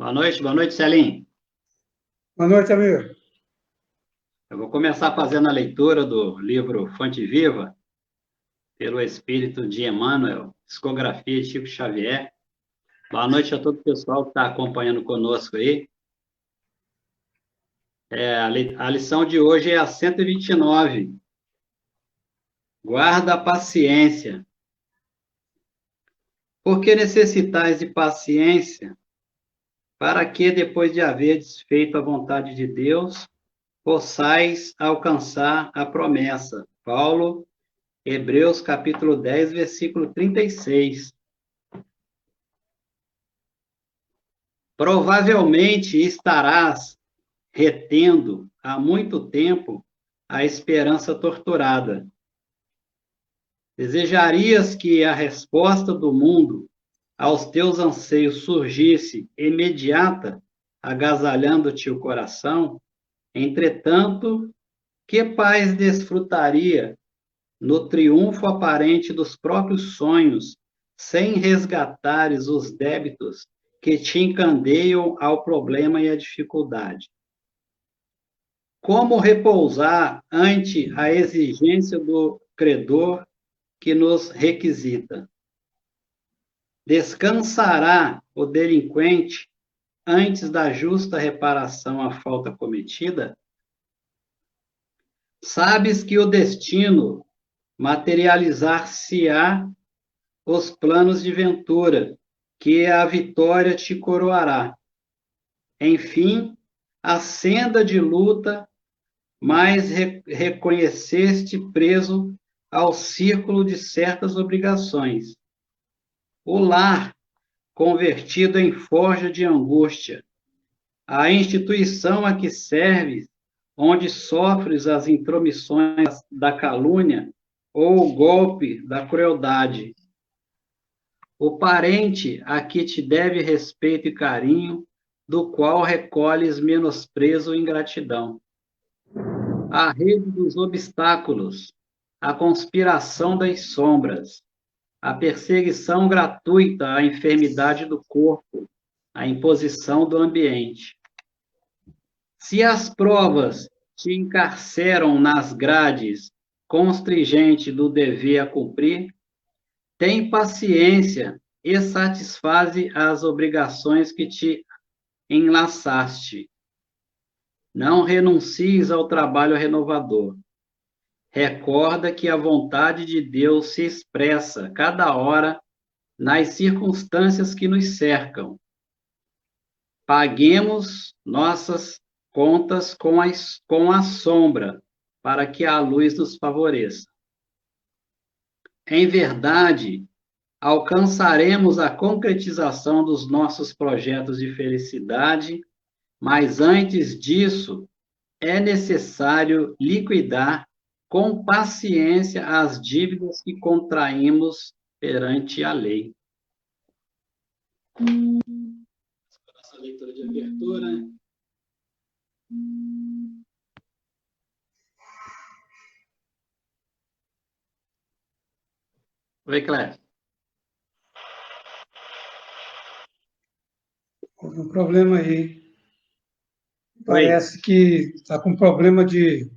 Boa noite, Celim. Boa noite, amigo. Eu vou começar fazendo a leitura do livro Fonte Viva, pelo Espírito de Emmanuel, Psicografia de Chico Xavier. Boa noite a todo o pessoal que está acompanhando conosco aí. A lição de hoje é a 129. Guarda a paciência. Porque necessitais de paciência, para que, depois de haverdes feito a vontade de Deus, possais alcançar a promessa. Paulo, Hebreus capítulo 10, versículo 36. Provavelmente estarás retendo há muito tempo a esperança torturada. Desejarias que a resposta do mundo aos teus anseios surgisse imediata, agasalhando-te o coração? Entretanto, que paz desfrutaria no triunfo aparente dos próprios sonhos, sem resgatares os débitos que te encandeiam ao problema e à dificuldade? Como repousar ante a exigência do credor que nos requisita? Descansará o delinquente antes da justa reparação à falta cometida? Sabes que o destino materializar-se-á os planos de ventura, que a vitória te coroará. Enfim, a senda de luta, mas reconheceste preso ao círculo de certas obrigações. O lar, convertido em forja de angústia, a instituição a que serves, onde sofres as intromissões da calúnia ou o golpe da crueldade, o parente a que te deve respeito e carinho, do qual recolhes menosprezo e ingratidão. A rede dos obstáculos, a conspiração das sombras, a perseguição gratuita à enfermidade do corpo, a imposição do ambiente. Se as provas te encarceram nas grades constringente do dever a cumprir, tem paciência e satisfaze as obrigações que te enlaçaste. Não renuncies ao trabalho renovador. Recorda que a vontade de Deus se expressa cada hora nas circunstâncias que nos cercam. Paguemos nossas contas com a sombra, para que a luz nos favoreça. Em verdade, alcançaremos a concretização dos nossos projetos de felicidade, mas antes disso, é necessário liquidar com paciência as dívidas que contraímos perante a lei. Essa leitura de abertura. Oi, Cléber. Houve um problema aí. Oi. Parece que está com problema de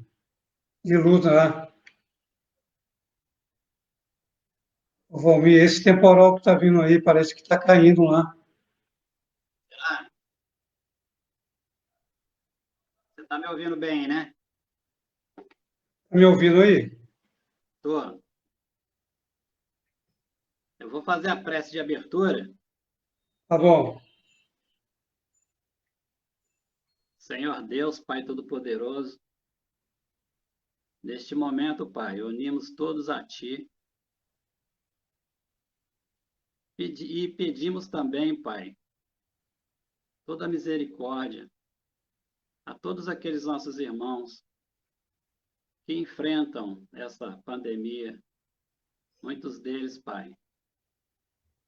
luz lá. Ô, Valmir, esse temporal que está vindo aí parece que está caindo lá. Será? Você está me ouvindo bem, né? Está me ouvindo aí? Estou. Eu vou fazer a prece de abertura. Tá bom. Senhor Deus, Pai Todo-Poderoso, neste momento, Pai, unimos todos a Ti e pedimos também, Pai, toda a misericórdia a todos aqueles nossos irmãos que enfrentam essa pandemia, muitos deles, Pai,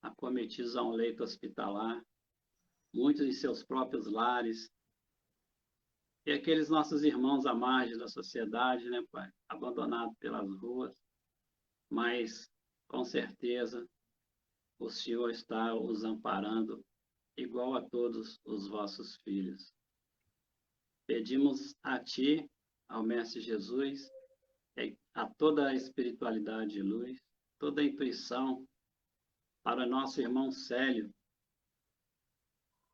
acometidos a um leito hospitalar, muitos em seus próprios lares, e aqueles nossos irmãos à margem da sociedade, né, Pai, abandonados pelas ruas, mas, com certeza, o Senhor está os amparando igual a todos os vossos filhos. Pedimos a Ti, ao Mestre Jesus, a toda a espiritualidade de luz, toda a intuição para nosso irmão Célio,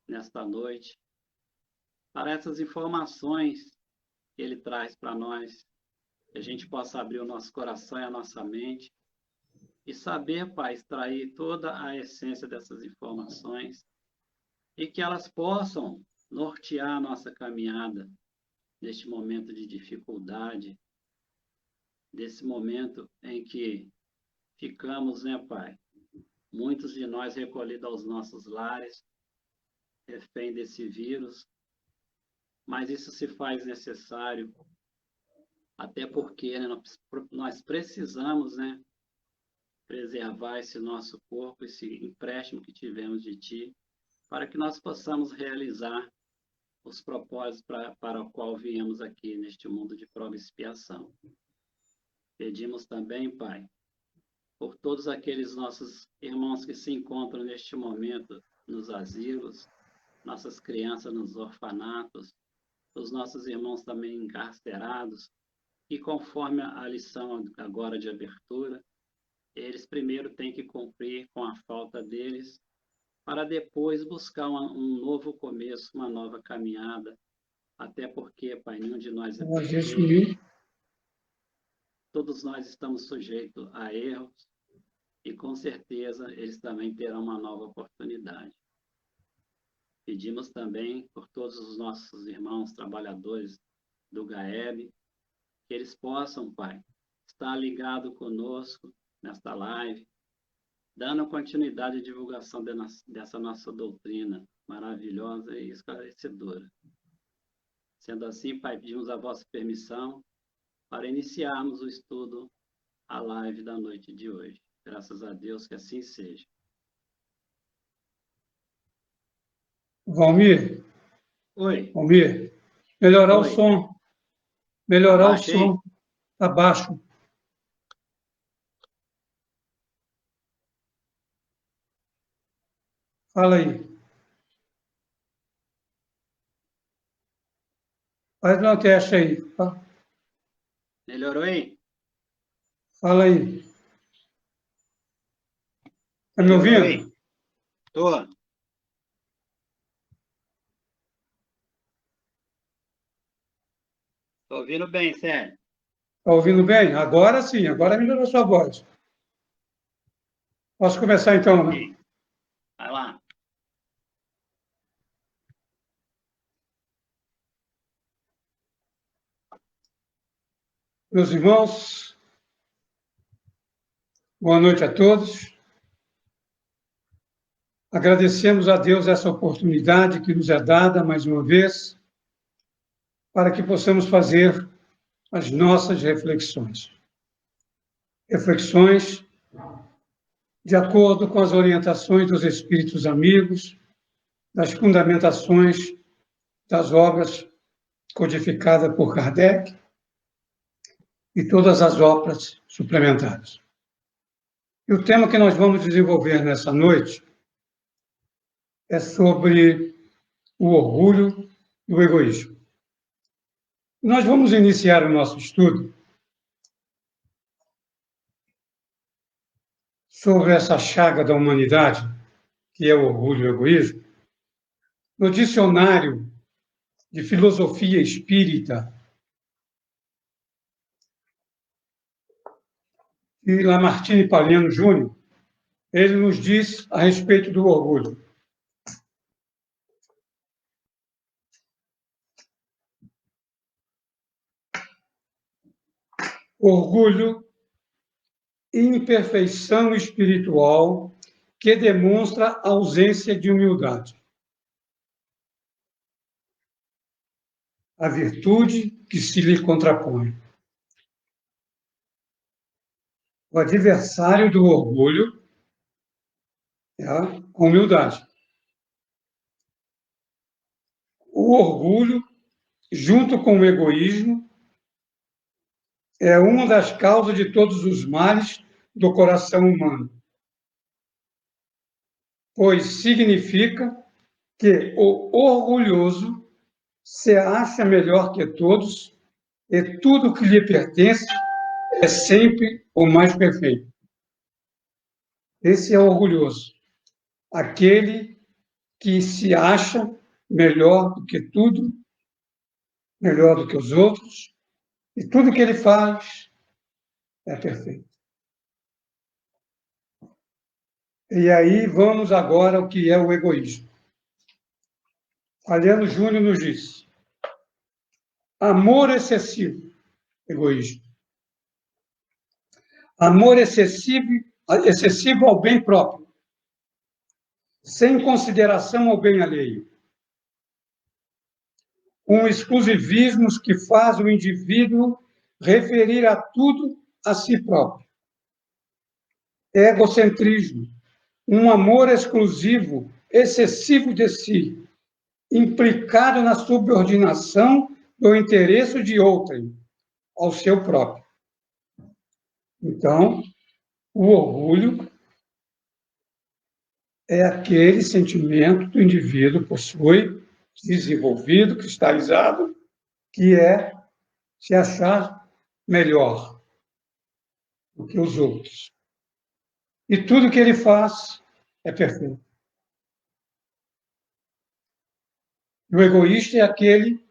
nesta noite, para essas informações que ele traz para nós, que a gente possa abrir o nosso coração e a nossa mente e saber, Pai, extrair toda a essência dessas informações e que elas possam nortear a nossa caminhada neste momento de dificuldade, desse momento em que ficamos, né, Pai? Muitos de nós recolhidos aos nossos lares, refém desse vírus, mas isso se faz necessário, até porque, né, nós precisamos, né, preservar esse nosso corpo, esse empréstimo que tivemos de Ti, para que nós possamos realizar os propósitos para o qual viemos aqui neste mundo de prova e expiação. Pedimos também, Pai, por todos aqueles nossos irmãos que se encontram neste momento nos asilos, nossas crianças nos orfanatos, os nossos irmãos também encarcerados, e conforme a lição agora de abertura, eles primeiro têm que cumprir com a falta deles, para depois buscar um novo começo, uma nova caminhada, até porque, Pai, nenhum de nós é perfeito. Todos nós estamos sujeitos a erros, e com certeza eles também terão uma nova oportunidade. Pedimos também por todos os nossos irmãos trabalhadores do GAEB, que eles possam, Pai, estar ligados conosco nesta live, dando continuidade à divulgação dessa nossa doutrina maravilhosa e esclarecedora. Sendo assim, Pai, pedimos a vossa permissão para iniciarmos o estudo, a live da noite de hoje. Graças a Deus que assim seja. Valmir? Oi. Valmir, melhorar Oi. o som. Melhorar Abaixa, o som. Abaixo. Fala aí. Faz um teste aí. Melhorou aí? Fala aí. Está me ouvindo? Estou. Estou ouvindo bem, Sérgio. Está ouvindo bem? Agora sim, agora melhorou a sua voz. Posso começar então, né? Vai lá. Meus irmãos, boa noite a todos. Agradecemos a Deus essa oportunidade que nos é dada mais uma vez, para que possamos fazer as nossas reflexões. Reflexões de acordo com as orientações dos espíritos amigos, das fundamentações das obras codificadas por Kardec e todas as obras suplementares. E o tema que nós vamos desenvolver nessa noite é sobre o orgulho e o egoísmo. Nós vamos iniciar o nosso estudo sobre essa chaga da humanidade, que é o orgulho e o egoísmo, no dicionário de filosofia espírita de Lamartine Palhano Júnior, ele nos diz a respeito do orgulho. Orgulho, imperfeição espiritual que demonstra ausência de humildade. A virtude que se lhe contrapõe. O adversário do orgulho é a humildade. O orgulho, junto com o egoísmo, é uma das causas de todos os males do coração humano, pois significa que o orgulhoso se acha melhor que todos e tudo que lhe pertence é sempre o mais perfeito. Esse é o orgulhoso, aquele que se acha melhor do que tudo, melhor do que os outros, e tudo que ele faz é perfeito. E aí vamos agora ao que é o egoísmo. Aliano Júnior nos diz: amor excessivo, egoísmo. Amor excessivo ao bem próprio, sem consideração ao bem alheio. Um exclusivismo que faz o indivíduo referir a tudo a si próprio. Egocentrismo, um amor exclusivo, excessivo de si, implicado na subordinação do interesse de outrem ao seu próprio. Então, o orgulho é aquele sentimento que o indivíduo possui, desenvolvido, cristalizado, que é se achar melhor do que os outros. E tudo que ele faz é perfeito. E o egoísta é aquele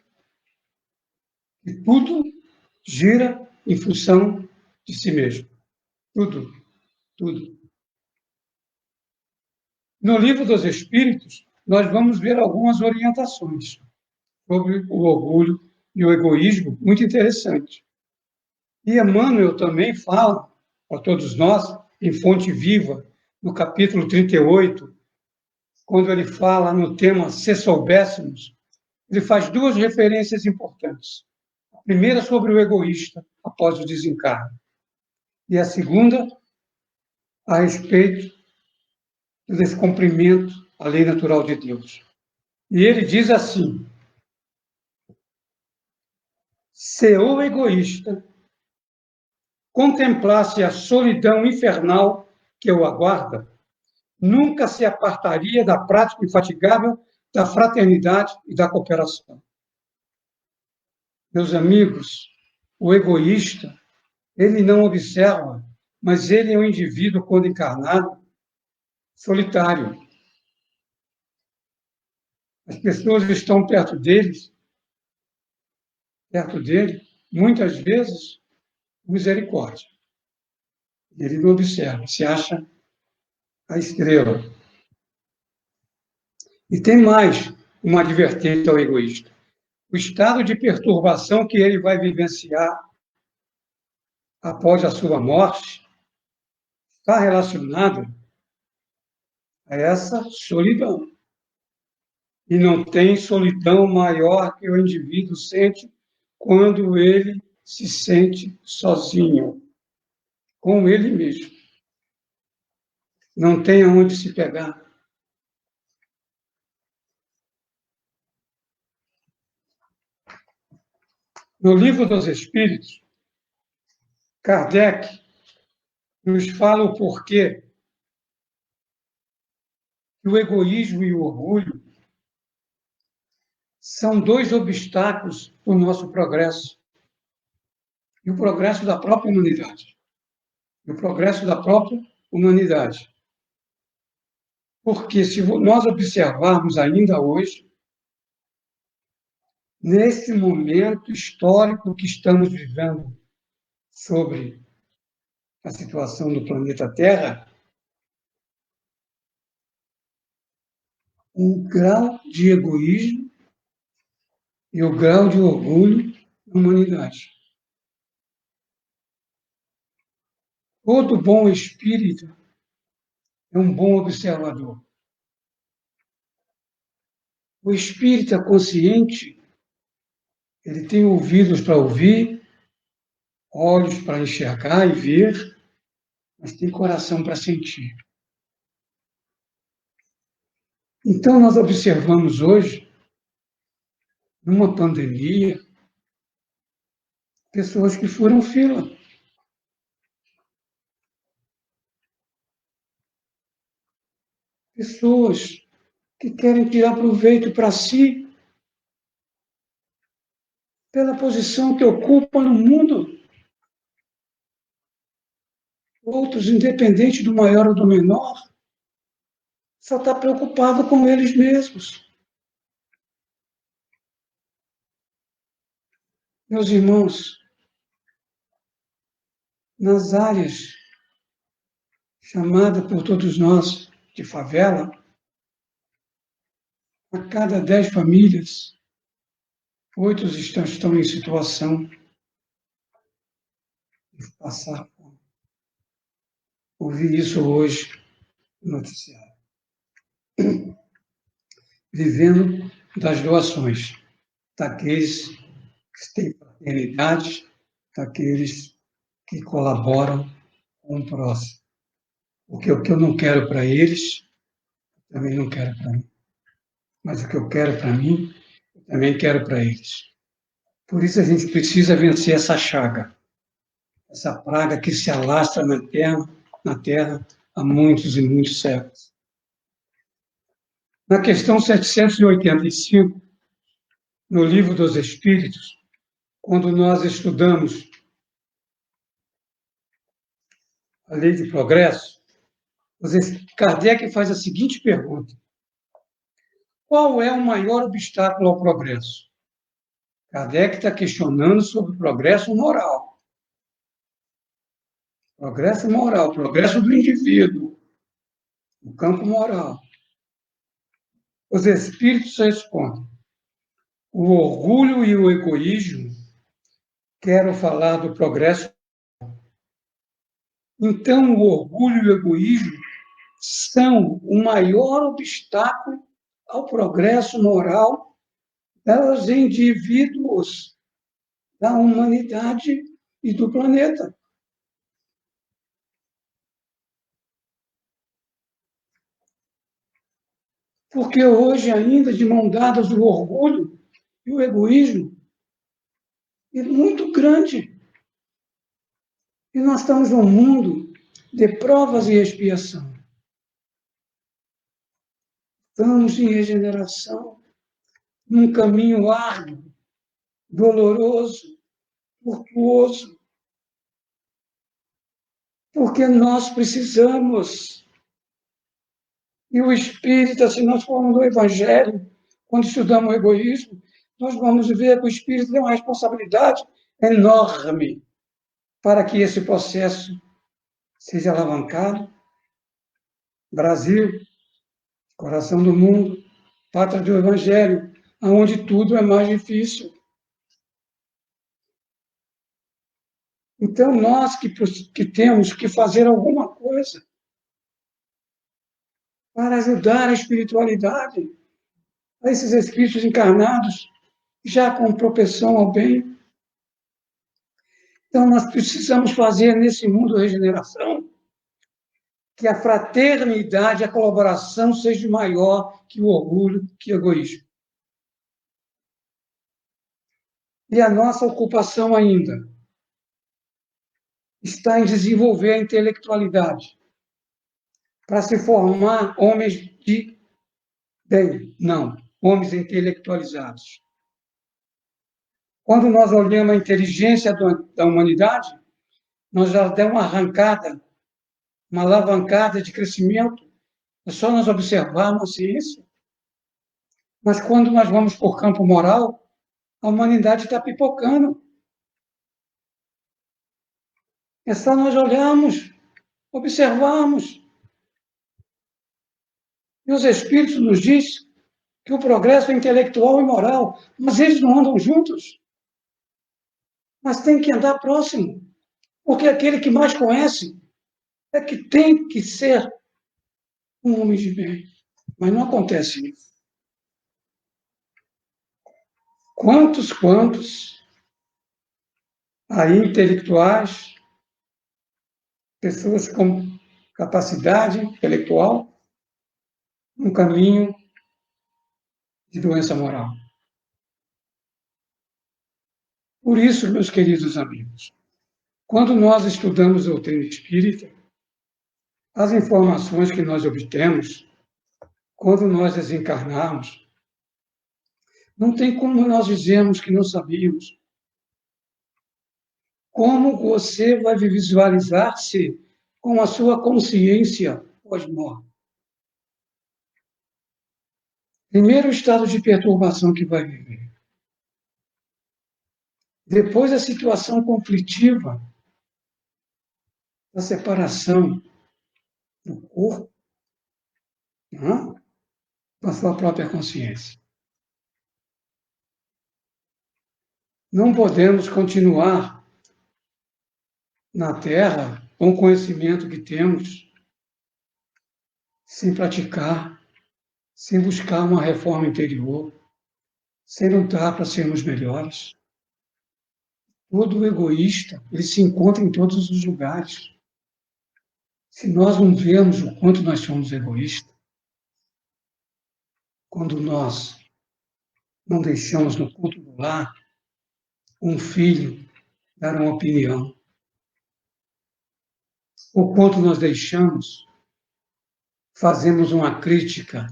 que tudo gira em função de si mesmo. Tudo, tudo. No Livro dos Espíritos, nós vamos ver algumas orientações sobre o orgulho e o egoísmo, muito interessante. E Emmanuel também fala, para todos nós, em Fonte Viva, no capítulo 38, quando ele fala no tema Se Soubéssemos, ele faz duas referências importantes. A primeira sobre o egoísta, após o desencarne, e a segunda a respeito do descumprimento à lei natural de Deus. E ele diz assim: se o egoísta contemplasse a solidão infernal que o aguarda, nunca se apartaria da prática infatigável da fraternidade e da cooperação. Meus amigos, o egoísta, ele não observa, mas ele é um indivíduo, quando encarnado, solitário. As pessoas estão perto dele, muitas vezes, misericórdia. Ele não observa, se acha a estrela. E tem mais uma advertência ao egoísta. O estado de perturbação que ele vai vivenciar após a sua morte está relacionado a essa solidão. E não tem solidão maior que o indivíduo sente quando ele se sente sozinho, com ele mesmo. Não tem aonde se pegar. No Livro dos Espíritos, Kardec nos fala o porquê que o egoísmo e o orgulho são dois obstáculos para o nosso progresso. E o progresso da própria humanidade. Porque se nós observarmos ainda hoje, nesse momento histórico que estamos vivendo sobre a situação do planeta Terra, o grau de egoísmo e o grau de orgulho da humanidade. Todo bom espírito é um bom observador. O espírita consciente, ele tem ouvidos para ouvir, olhos para enxergar e ver, mas tem coração para sentir. Então, nós observamos hoje, numa pandemia, pessoas que furam fila. Pessoas que querem tirar proveito para si, pela posição que ocupam no mundo. Outros, independente do maior ou do menor, só está preocupado com eles mesmos. Meus irmãos, nas áreas chamadas por todos nós de favela, a cada 10 famílias, 8 estão em situação de passar fome. Ouvi isso hoje no noticiário. Vivendo das doações daqueles que têm fraternidade, daqueles que colaboram com o próximo. Porque o que eu não quero para eles, eu também não quero para mim. Mas o que eu quero para mim, eu também quero para eles. Por isso a gente precisa vencer essa chaga, essa praga que se alastra na terra há muitos e muitos séculos. Na questão 785, no Livro dos Espíritos, quando nós estudamos a lei de progresso, Kardec faz a seguinte pergunta: qual é o maior obstáculo ao progresso? Kardec está questionando sobre o progresso moral. Progresso moral, progresso do indivíduo, no campo moral. Os espíritos respondem: o orgulho e o egoísmo. Quero falar do progresso. Então, o orgulho e o egoísmo são o maior obstáculo ao progresso moral dos indivíduos, da humanidade e do planeta. Porque hoje, ainda, de mão dadas, o orgulho e o egoísmo é muito grande. E nós estamos num mundo de provas e expiação. Estamos em regeneração, num caminho árduo, doloroso, tortuoso, porque nós precisamos. E o Espírita, se nós formos no Evangelho, quando estudamos o egoísmo, nós vamos ver que o Espírito tem uma responsabilidade enorme para que esse processo seja alavancado. Brasil, coração do mundo, pátria do Evangelho, onde tudo é mais difícil. Então, nós que temos que fazer alguma coisa para ajudar a espiritualidade, a esses espíritos encarnados, já com propensão ao bem. Então, nós precisamos fazer nesse mundo regeneração que a fraternidade, a colaboração seja maior que o orgulho, que o egoísmo. E a nossa ocupação ainda está em desenvolver a intelectualidade para se formar homens de bem, não, homens intelectualizados. Quando nós olhamos a inteligência da humanidade, nós já demos uma arrancada, uma alavancada de crescimento, é só nós observarmos a ciência. Mas quando nós vamos por campo moral, a humanidade está pipocando. É só nós olharmos, observarmos. E os Espíritos nos dizem que o progresso é intelectual e moral, mas eles não andam juntos. Mas tem que andar próximo, porque aquele que mais conhece é que tem que ser um homem de bem. Mas não acontece isso. Quantos aí intelectuais, pessoas com capacidade intelectual, no caminho de doença moral. Por isso, meus queridos amigos, quando nós estudamos a doutrina espírita, as informações que nós obtemos quando nós desencarnarmos, não tem como nós dizermos que não sabíamos. Como você vai visualizar-se com a sua consciência pós-morte? Primeiro, o estado de perturbação que vai viver. Depois, a situação conflitiva da separação do corpo, né, da sua própria consciência. Não podemos continuar na Terra com o conhecimento que temos sem praticar, sem buscar uma reforma interior, sem lutar para sermos melhores. Todo egoísta, ele se encontra em todos os lugares. Se nós não vemos o quanto nós somos egoístas, quando nós não deixamos no culto do lar um filho dar uma opinião, o quanto nós deixamos, fazemos uma crítica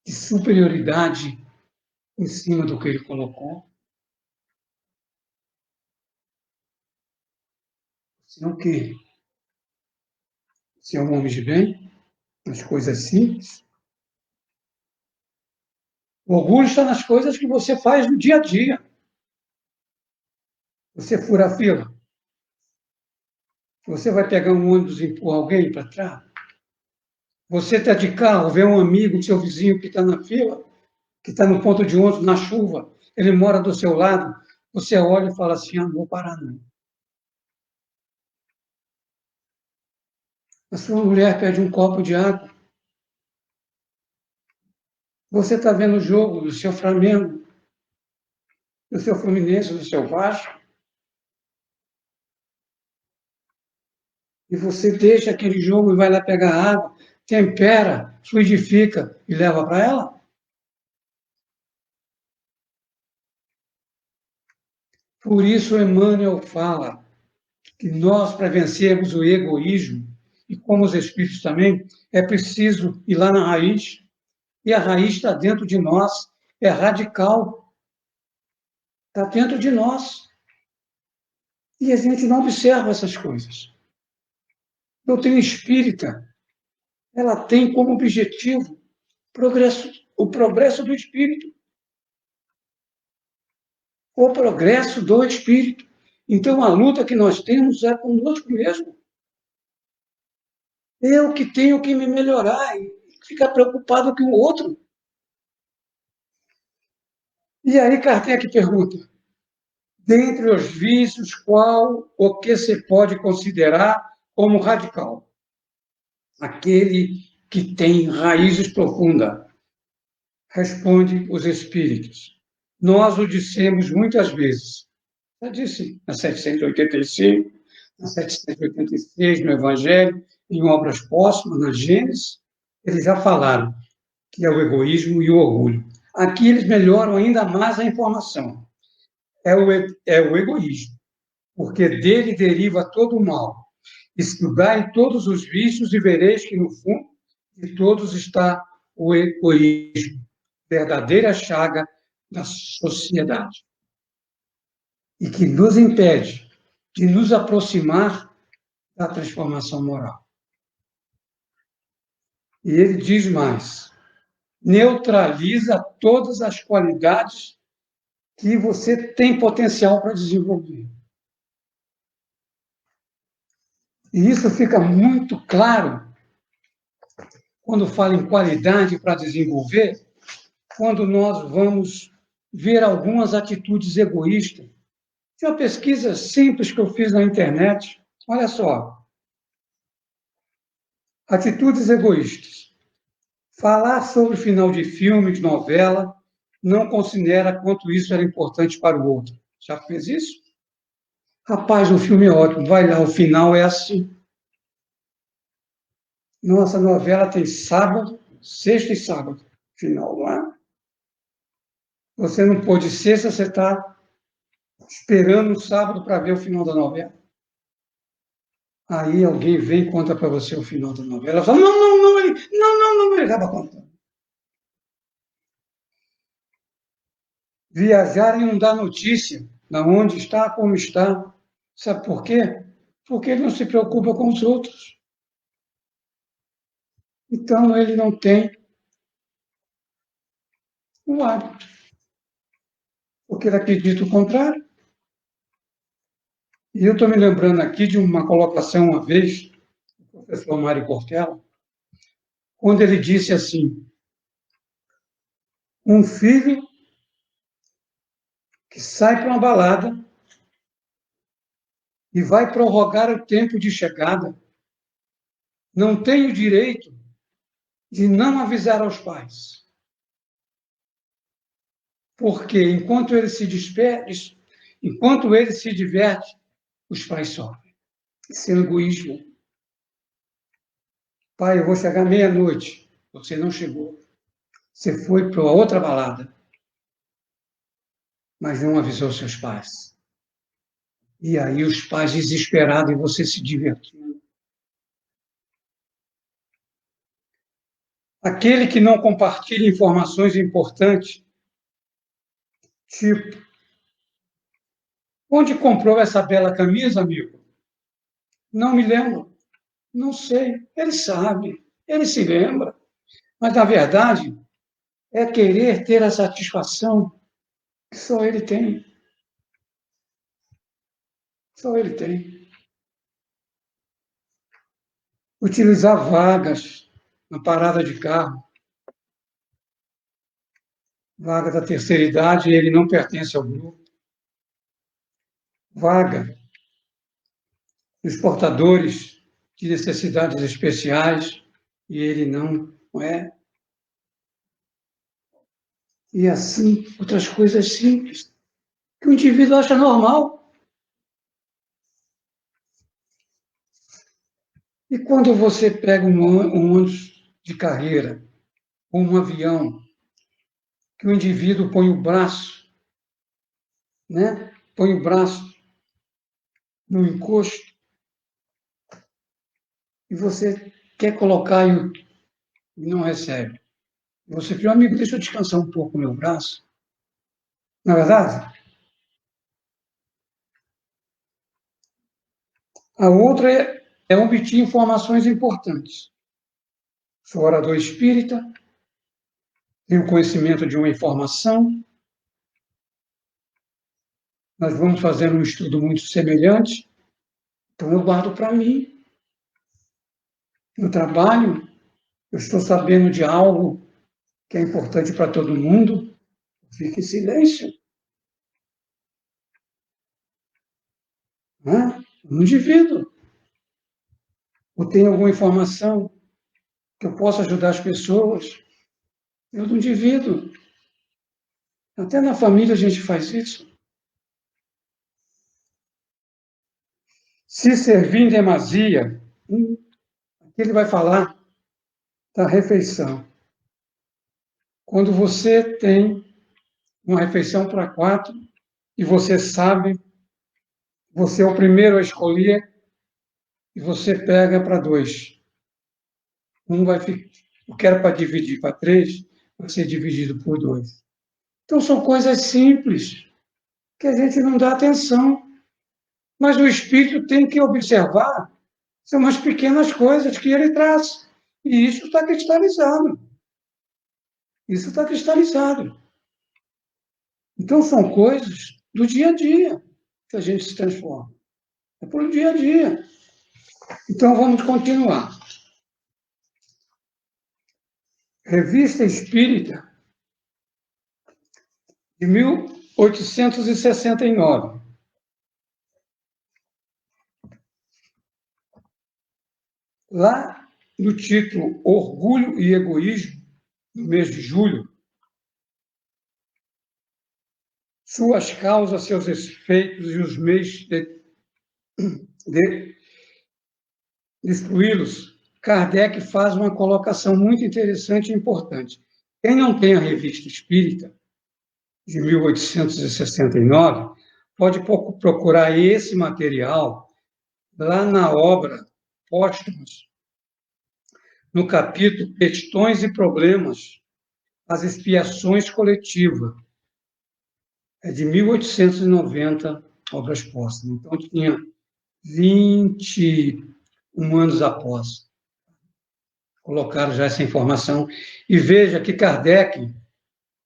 de superioridade em cima do que ele colocou. Você é o quê? Você é um homem de bem? Nas coisas simples? O orgulho está nas coisas que você faz no dia a dia. Você fura a fila. Você vai pegar um ônibus e empurrar alguém para trás. Você está de carro, vê um amigo, seu vizinho que está na fila, que está no ponto de ônibus, na chuva, ele mora do seu lado, você olha e fala assim, não vou parar não. A sua mulher pede um copo de água. Você está vendo o jogo do seu Flamengo, do seu Fluminense, do seu Vasco, e você deixa aquele jogo e vai lá pegar água, tempera, fluidifica e leva para ela? Por isso Emmanuel fala que nós, para vencermos o egoísmo, e como os espíritos também, é preciso ir lá na raiz, e a raiz está dentro de nós, é radical, está dentro de nós. E a gente não observa essas coisas. A doutrina espírita, ela tem como objetivo o progresso do espírito. O progresso do espírito. Então, a luta que nós temos é conosco mesmo. Eu que tenho que me melhorar e ficar preocupado com o outro. E aí Kardec pergunta, dentre os vícios, qual o que se pode considerar como radical? Aquele que tem raízes profundas. Responde os espíritos. Nós o dissemos muitas vezes. Já disse na 785, na 786, no Evangelho, em obras póstumas, na Gênesis, eles já falaram que é o egoísmo e o orgulho. Aqui eles melhoram ainda mais a informação. É o egoísmo, porque dele deriva todo o mal. Estudai todos os vícios e vereis que, no fundo de todos está o egoísmo, verdadeira chaga da sociedade, e que nos impede de nos aproximar da transformação moral. E ele diz mais, neutraliza todas as qualidades que você tem potencial para desenvolver. E isso fica muito claro quando fala em qualidade para desenvolver, quando nós vamos ver algumas atitudes egoístas. Tem uma pesquisa simples que eu fiz na internet. Olha só. Atitudes egoístas. Falar sobre final de filme, de novela, não considera quanto isso era importante para o outro. Já fez isso? Rapaz, o filme é ótimo. Vai lá, o final é assim. Nossa novela tem sábado, sexta e sábado. Final, não é? Você não pôde sexta, você está esperando o sábado para ver o final da novela. Aí alguém vem e conta para você o final da novela. Fala, não, ele acaba contando. Viajar e não dar notícia de onde está, como está. Sabe por quê? Porque ele não se preocupa com os outros. Então, ele não tem o hábito. Porque ele acredita o contrário. E eu estou me lembrando aqui de uma colocação uma vez, do professor Mário Cortella, quando ele disse assim, um filho que sai para uma balada e vai prorrogar o tempo de chegada, não tem o direito de não avisar aos pais. Porque enquanto ele se diverte, os pais sofrem. Isso é egoísmo. Pai, eu vou chegar meia-noite. Você não chegou. Você foi para outra balada, mas não avisou seus pais. E aí os pais desesperados e você se divertindo. Aquele que não compartilha informações importantes, tipo, onde comprou essa bela camisa, amigo? Não me lembro. Não sei. Ele sabe. Ele se lembra. Mas, na verdade, é querer ter a satisfação que só ele tem. Só ele tem. Utilizar vagas na parada de carro. Vaga da terceira idade, ele não pertence ao grupo. Vaga dos portadores de necessidades especiais, e ele não é. E assim, outras coisas simples, que o indivíduo acha normal. E quando você pega um ônibus de carreira, ou um avião, que o indivíduo põe o braço, né? Põe o braço no encosto, e você quer colocar e não recebe. Você diz, amigo, deixa eu descansar um pouco o meu braço. Não é verdade? A outra é obter informações importantes. Sou orador espírita, tenho conhecimento de uma informação, nós vamos fazer um estudo muito semelhante, então eu guardo para mim. No trabalho, eu estou sabendo de algo que é importante para todo mundo, fique em silêncio. Né? Eu não divido. Ou tem alguma informação que eu possa ajudar as pessoas, eu não divido. Até na família a gente faz isso. Se servir em demasia, aqui ele vai falar da refeição. Quando você tem uma refeição para 4 e você sabe, você é o primeiro a escolher e você pega para 2. Vai ficar, o que era para dividir para 3, vai ser dividido por 2. Então são coisas simples que a gente não dá atenção. Mas o espírito tem que observar, são umas pequenas coisas que ele traz. E isso está cristalizado. Isso está cristalizado. Então, são coisas do dia a dia que a gente se transforma. É por dia a dia. Então, vamos continuar. Revista Espírita, de 1869. Lá, no título Orgulho e Egoísmo, no mês de julho, suas causas, seus efeitos e os meios de destruí-los, Kardec faz uma colocação muito interessante e importante. Quem não tem a Revista Espírita, de 1869, pode procurar esse material lá na obra Póstumas, no capítulo Questões e Problemas, as expiações coletivas. É de 1890, obras póstumas. Então, tinha 21 anos após. Colocaram já essa informação. E veja que Kardec,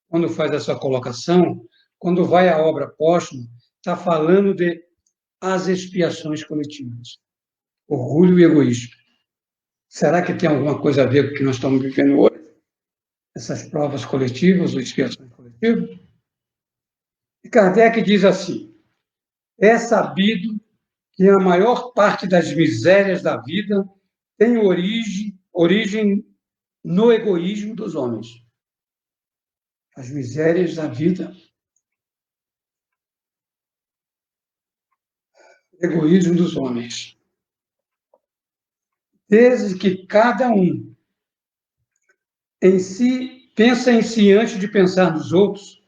quando faz essa colocação, quando vai à obra póstuma, está falando de as expiações coletivas. Orgulho e egoísmo. Será que tem alguma coisa a ver com o que nós estamos vivendo hoje? Essas provas coletivas ou expiações coletivas? E Kardec diz assim: é sabido que a maior parte das misérias da vida tem origem no egoísmo dos homens. As misérias da vida, egoísmo dos homens. Desde que cada um em si pensa em si antes de pensar nos outros,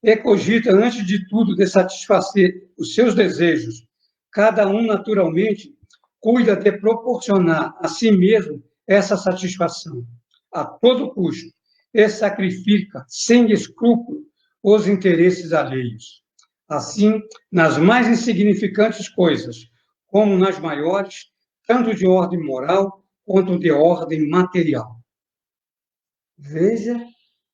e cogita antes de tudo de satisfazer os seus desejos, cada um naturalmente cuida de proporcionar a si mesmo essa satisfação, a todo custo, e sacrifica sem escrúpulo os interesses alheios. Assim, nas mais insignificantes coisas, como nas maiores, tanto de ordem moral quanto de ordem material. Veja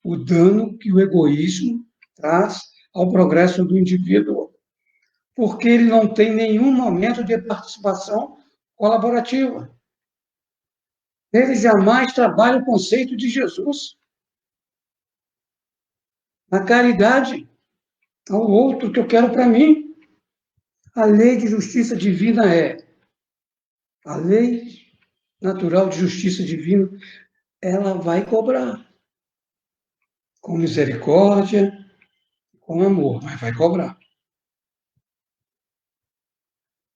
o dano que o egoísmo traz ao progresso do indivíduo, porque ele não tem nenhum momento de participação colaborativa. Ele jamais trabalha o conceito de Jesus. A caridade ao outro que eu quero para mim. A lei de justiça divina a lei natural de justiça divina, ela vai cobrar. Com misericórdia, com amor, mas vai cobrar.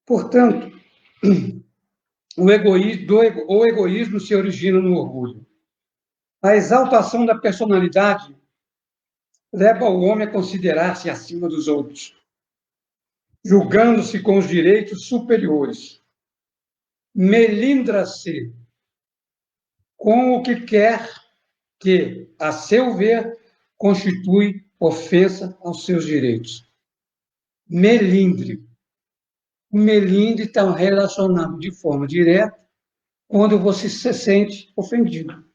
Portanto, o egoísmo se origina no orgulho. A exaltação da personalidade leva o homem a considerar-se acima dos outros, julgando-se com os direitos superiores. Melindra-se com o que quer que, a seu ver, constitui ofensa aos seus direitos. Melindre. O melindre está relacionado de forma direta quando você se sente ofendido.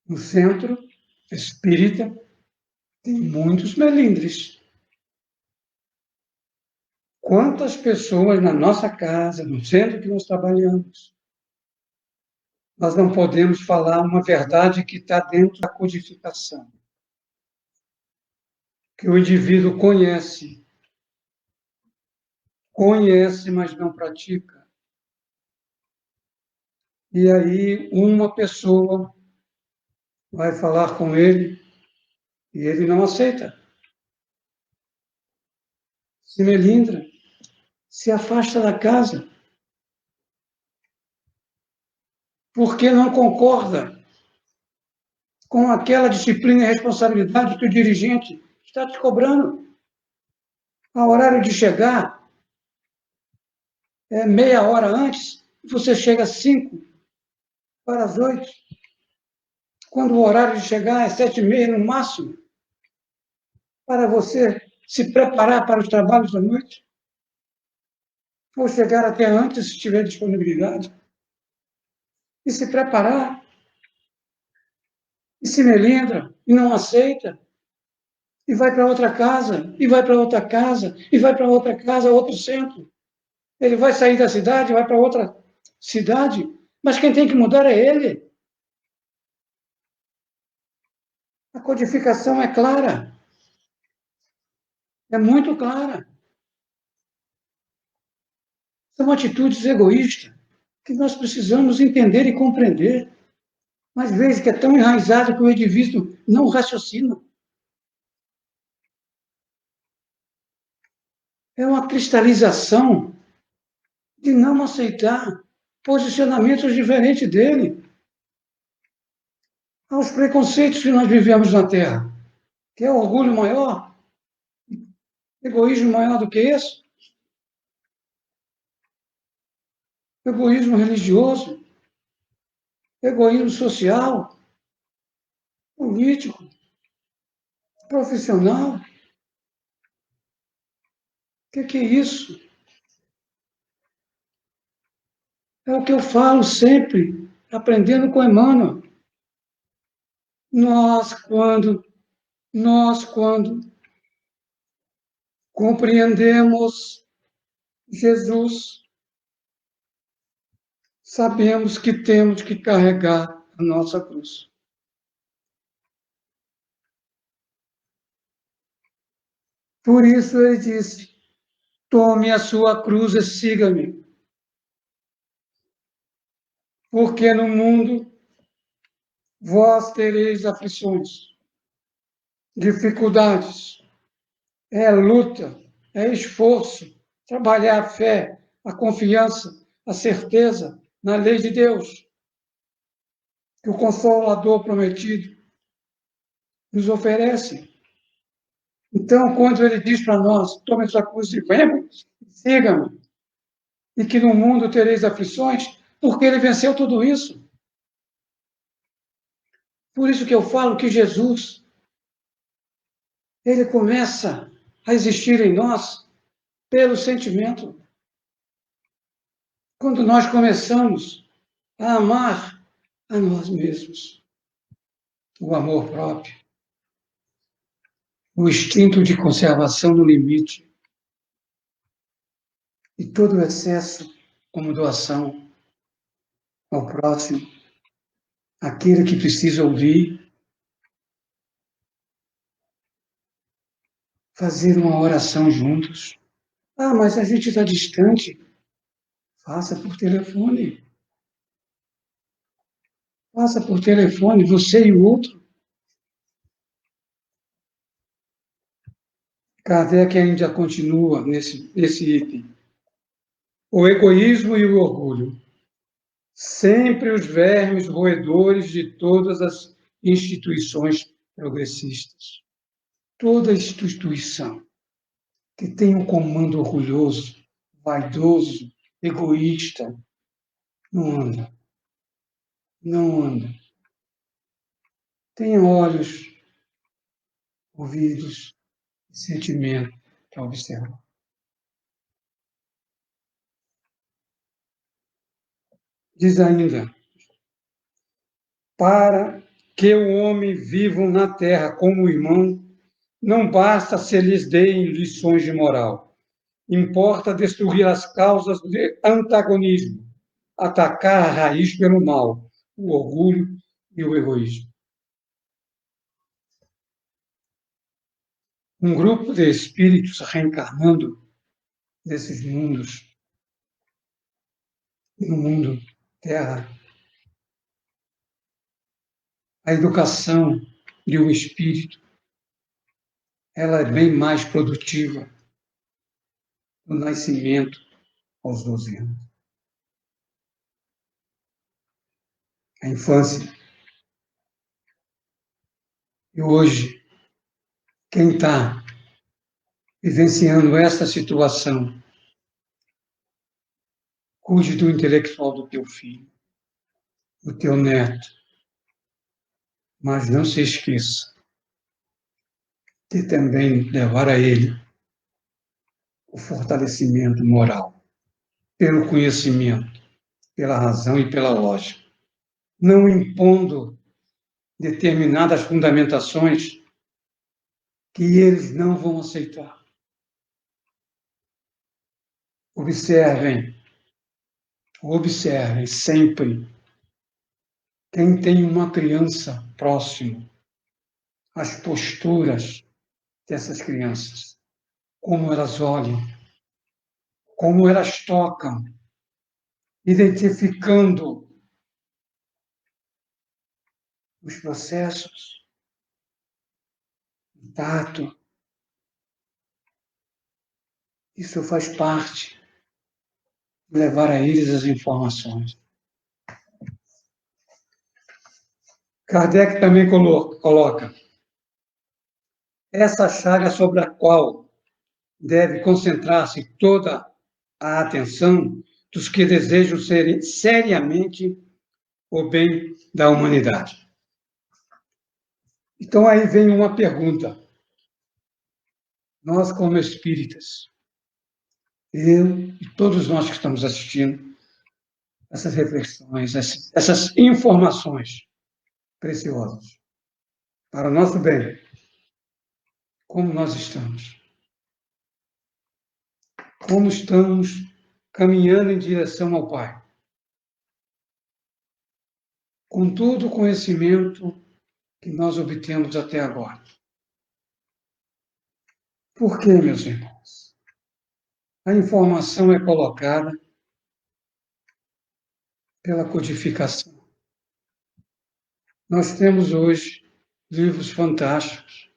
No centro espírita tem muitos melindres. Quantas pessoas na nossa casa, no centro que nós trabalhamos, nós não podemos falar uma verdade que está dentro da codificação, que o indivíduo conhece, mas não pratica. E aí uma pessoa vai falar com ele e ele não aceita. Se melindra, se afasta da casa, porque não concorda com aquela disciplina e responsabilidade que o dirigente está te cobrando. A horário de chegar é meia hora antes, você chega às 7:55. Quando o horário de chegar é 7:30 no máximo, para você se preparar para os trabalhos da noite, ou chegar até antes, se tiver disponibilidade, e se preparar, e se melindra, e não aceita, e vai para outra casa, e vai para outra casa, e vai para outra casa, outro centro. Ele vai sair da cidade, vai para outra cidade, mas quem tem que mudar é ele. A codificação é clara, é muito clara. São atitudes egoístas que nós precisamos entender e compreender. Mas veja que é tão enraizado que o indivíduo não raciocina. É uma cristalização de não aceitar posicionamentos diferentes dele. Aos preconceitos que nós vivemos na Terra. Quer orgulho maior? Egoísmo maior do que isso? Egoísmo religioso? Egoísmo social? Político? Profissional? O que é isso? É o que eu falo sempre, aprendendo com Emmanuel. Quando compreendemos Jesus, sabemos que temos que carregar a nossa cruz. Por isso ele disse: tome a sua cruz e siga-me. Porque no mundo vós tereis aflições, dificuldades, é luta, é esforço, trabalhar a fé, a confiança, a certeza na lei de Deus, que o Consolador prometido nos oferece. Então, quando ele diz para nós, tome a sua cruz e venha, siga-me, e que no mundo tereis aflições, porque ele venceu tudo isso. Por isso que eu falo que Jesus, ele começa a existir em nós pelo sentimento. Quando nós começamos a amar a nós mesmos, o amor próprio, o instinto de conservação no limite, e todo o excesso como doação ao próximo, aquele que precisa ouvir, fazer uma oração juntos. Ah, mas a gente está distante. Faça por telefone. Faça por telefone, você e o outro. Kardec ainda continua nesse item. O egoísmo e o orgulho. Sempre os vermes roedores de todas as instituições progressistas. Toda instituição que tem um comando orgulhoso, vaidoso, egoísta, não anda. Não anda. Tenha olhos, ouvidos e sentimento para observar. Diz ainda, para que o homem viva na terra como irmão, não basta se lhes deem lições de moral. Importa destruir as causas do antagonismo, atacar a raiz pelo mal, o orgulho e o egoísmo. Um grupo de espíritos reencarnando nesses mundos, no mundo terra, a educação de um espírito, ela é bem mais produtiva do nascimento aos 12 anos. A infância. E hoje, quem está vivenciando essa situação, cuide do intelectual do teu filho, do teu neto, mas não se esqueça de também levar a ele o fortalecimento moral, pelo conhecimento, pela razão e pela lógica, não impondo determinadas fundamentações que eles não vão aceitar. Observem sempre quem tem uma criança próximo, as posturas dessas crianças, como elas olham, como elas tocam, identificando os processos, o tato. Isso faz parte de levar a eles as informações. Kardec também coloca essa chaga sobre a qual deve concentrar-se toda a atenção dos que desejam ser seriamente o bem da humanidade. Então aí vem uma pergunta. Nós, como espíritas, eu e todos nós que estamos assistindo essas reflexões, essas informações preciosas para o nosso bem, como nós estamos? Como estamos caminhando em direção ao Pai? Com todo o conhecimento que nós obtemos até agora. Por quê, meus irmãos? A informação é colocada pela codificação. Nós temos hoje livros fantásticos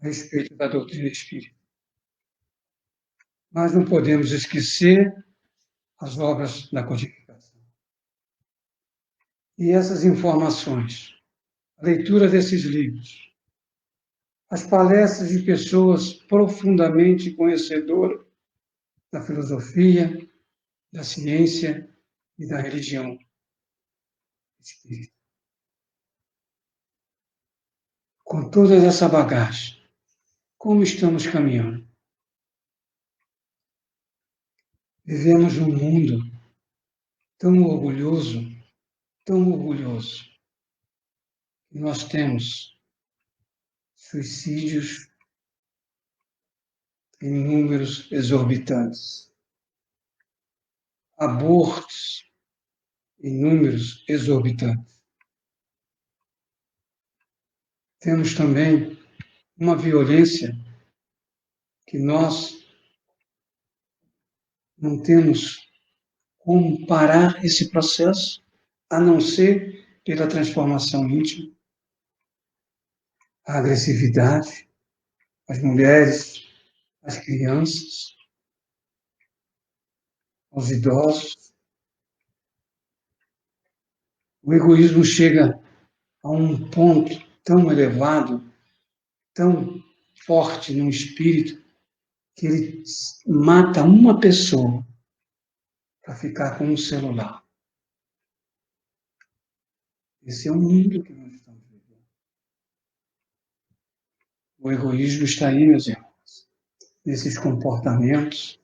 a respeito da doutrina espírita. Mas não podemos esquecer as obras da codificação. E essas informações, a leitura desses livros, as palestras de pessoas profundamente conhecedoras da filosofia, da ciência e da religião espírita. Com toda essa bagagem, como estamos caminhando? Vivemos num mundo tão orgulhoso, que nós temos suicídios em números exorbitantes, abortos em números exorbitantes. Temos também uma violência que nós não temos como parar esse processo, a não ser pela transformação íntima, a agressividade, as mulheres, as crianças, os idosos. O egoísmo chega a um ponto tão elevado, tão forte no espírito, que ele mata uma pessoa para ficar com um celular. Esse é o mundo que nós estamos vivendo. O egoísmo está aí, meus irmãos, nesses comportamentos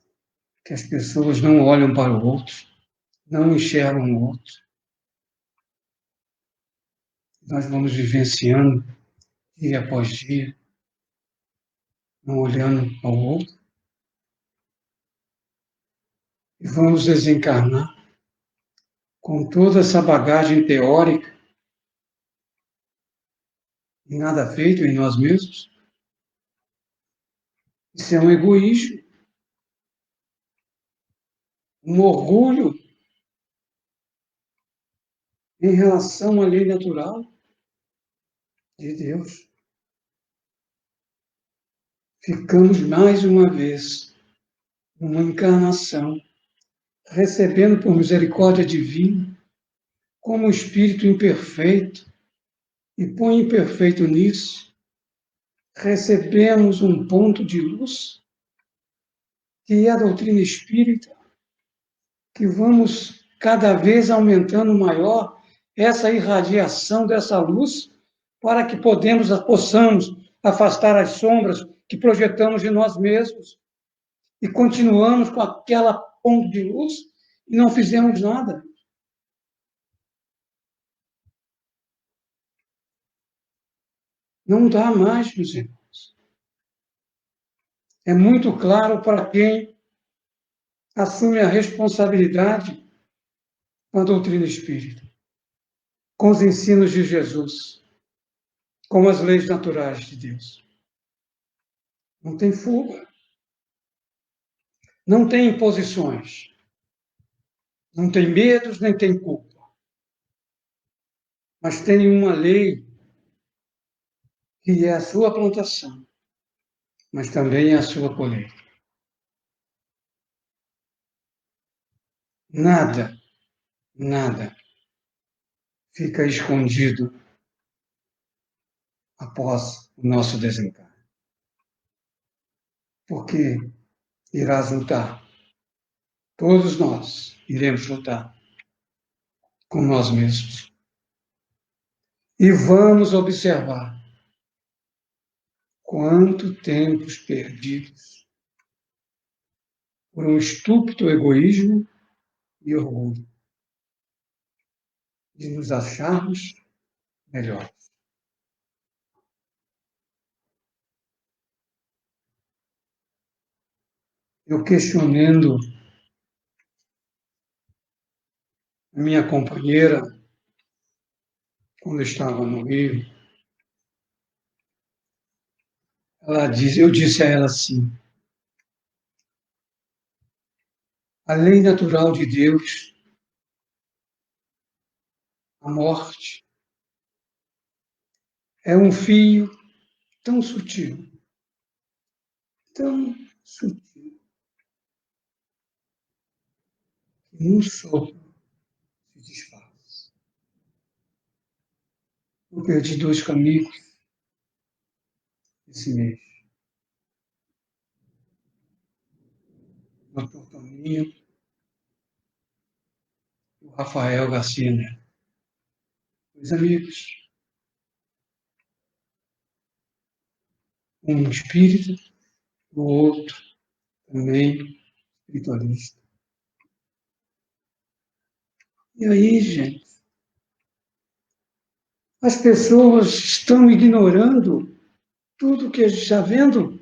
que as pessoas não olham para o outro, não enxergam o outro. Nós vamos vivenciando dia após dia, não olhando ao outro, e vamos desencarnar com toda essa bagagem teórica e nada feito em nós mesmos. Isso é um egoísmo, um orgulho em relação à lei natural de Deus. Ficamos mais uma vez numa encarnação, recebendo por misericórdia divina, como espírito imperfeito, e por imperfeito nisso, recebemos um ponto de luz, que é a doutrina espírita, que vamos cada vez aumentando maior essa irradiação dessa luz, para que possamos afastar as sombras que projetamos de nós mesmos, e continuamos com aquela ponto de luz e não fizemos nada. Não dá mais, meus irmãos. É muito claro para quem assume a responsabilidade com a doutrina espírita, com os ensinos de Jesus, com as leis naturais de Deus. Não tem fuga. Não tem imposições. Não tem medos, nem tem culpa. Mas tem uma lei que é a sua plantação, mas também é a sua colheita. Nada fica escondido após o nosso desencarne. Porque irás lutar. Todos nós iremos lutar com nós mesmos. E vamos observar quanto tempos perdidos por um estúpido egoísmo e orgulho de nos acharmos melhores. Eu questionando a minha companheira quando estava no Rio, eu disse a ela assim: a lei natural de Deus, a morte, é um fio tão sutil, que num sopro se desfaz. Eu perdi 2 amigos esse mês. O Dr. Toninho e o Rafael Garcia Neto. 2 amigos. Um espírita, o outro também espiritualista. E aí, gente, as pessoas estão ignorando tudo que a gente está vendo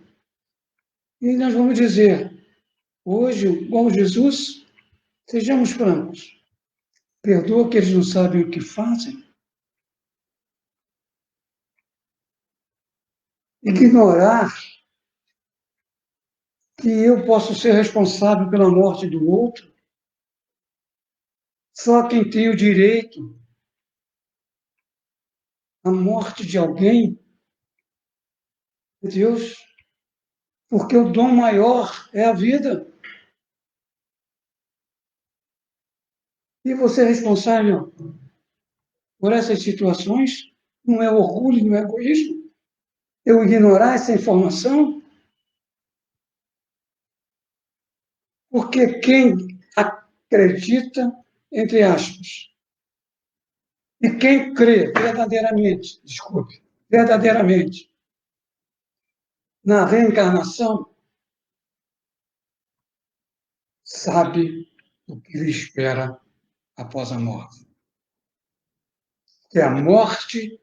e nós vamos dizer, hoje, igual Jesus, sejamos francos, perdoa que eles não sabem o que fazem. Ignorar que eu posso ser responsável pela morte do outro, só quem tem o direito à morte de alguém é Deus, porque o dom maior é a vida. E você é responsável por essas situações? Não é orgulho, não é egoísmo? Eu ignorar essa informação? Porque quem acredita, entre aspas, e quem crê verdadeiramente, na reencarnação, sabe o que lhe espera após a morte. Que a morte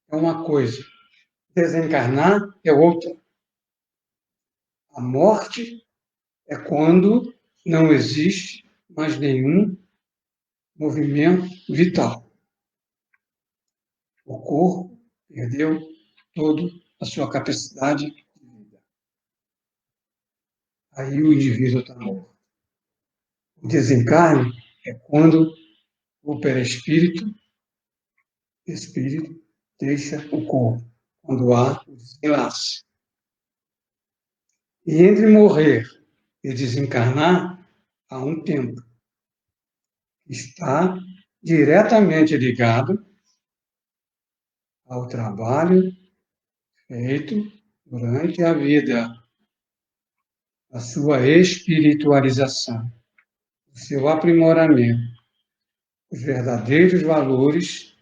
é uma coisa, desencarnar é outra. A morte é quando não existe mais nenhum movimento vital. O corpo perdeu toda a sua capacidade de vida. Aí o indivíduo está morto. O desencarne é quando o perispírito, espírito, deixa o corpo, quando há o desenlace. E entre morrer e desencarnar, há um tempo. Está diretamente ligado ao trabalho feito durante a vida, a sua espiritualização, o seu aprimoramento, os verdadeiros valores,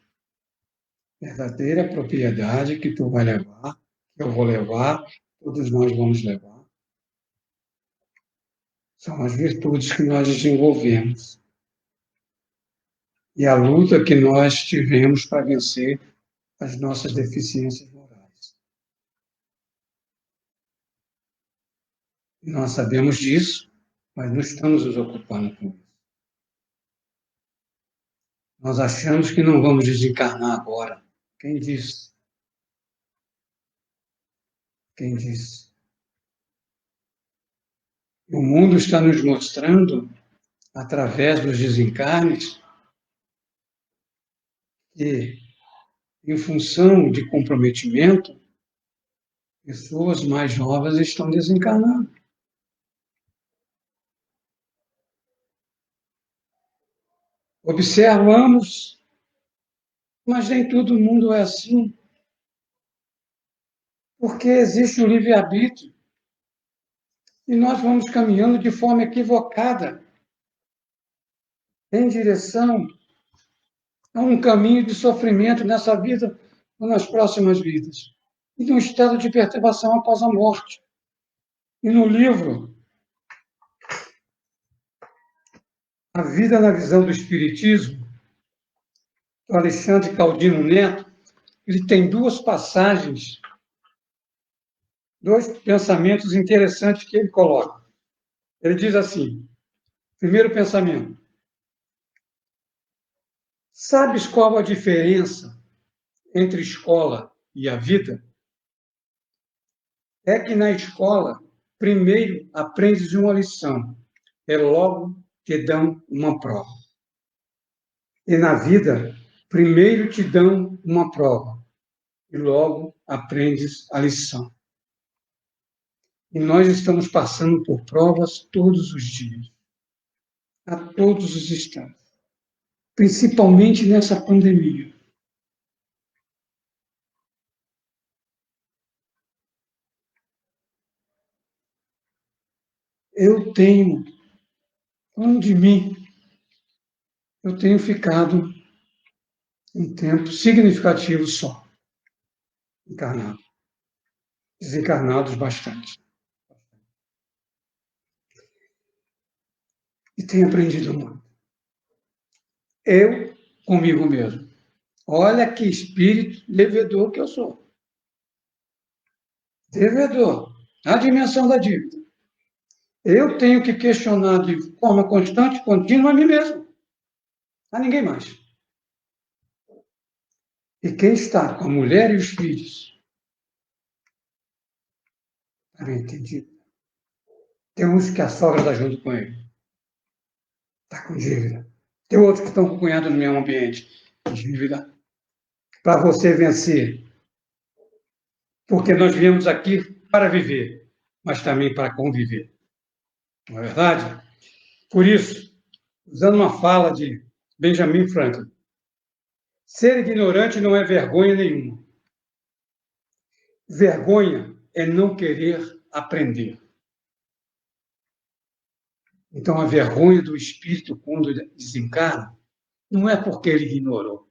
verdadeira propriedade que tu vai levar, que eu vou levar, todos nós vamos levar. São as virtudes que nós desenvolvemos. E a luta que nós tivemos para vencer as nossas deficiências morais. E nós sabemos disso, mas não estamos nos ocupando com isso. Nós achamos que não vamos desencarnar agora. Quem disse? Quem disse? O mundo está nos mostrando, através dos desencarnes, que, em função de comprometimento, pessoas mais novas estão desencarnando. Observamos, mas nem todo mundo é assim. Porque existe o livre-arbítrio e nós vamos caminhando de forma equivocada em direção a um caminho de sofrimento nessa vida ou nas próximas vidas, e de um estado de perturbação após a morte. E no livro A Vida na Visão do Espiritismo, do Alexandre Caldino Neto, ele tem duas passagens, dois pensamentos interessantes que ele coloca. Ele diz assim, primeiro pensamento, sabes qual a diferença entre escola e a vida? É que na escola, primeiro aprendes uma lição, é logo te dão uma prova. E na vida, primeiro te dão uma prova, e logo aprendes a lição. E nós estamos passando por provas todos os dias, a todos os instantes, principalmente nessa pandemia. Eu tenho, falando de mim, eu tenho ficado um tempo significativo só, encarnado. Desencarnados bastante. E tenho aprendido muito. Eu, comigo mesmo. Olha que espírito devedor que eu sou. Devedor. A dimensão da dívida. Eu tenho que questionar de forma constante, contínua a mim mesmo. A ninguém mais. E quem está com a mulher e os filhos, está bem entendido. Tem uns que a sogra está junto com ele. Está com dívida. Tem outros que estão com o cunhado no mesmo ambiente. Dívida. Para você vencer. Porque nós viemos aqui para viver, mas também para conviver. Não é verdade? Por isso, usando uma fala de Benjamin Franklin, ser ignorante não é vergonha nenhuma. Vergonha é não querer aprender. Então, a vergonha do espírito, quando desencarna, não é porque ele ignorou.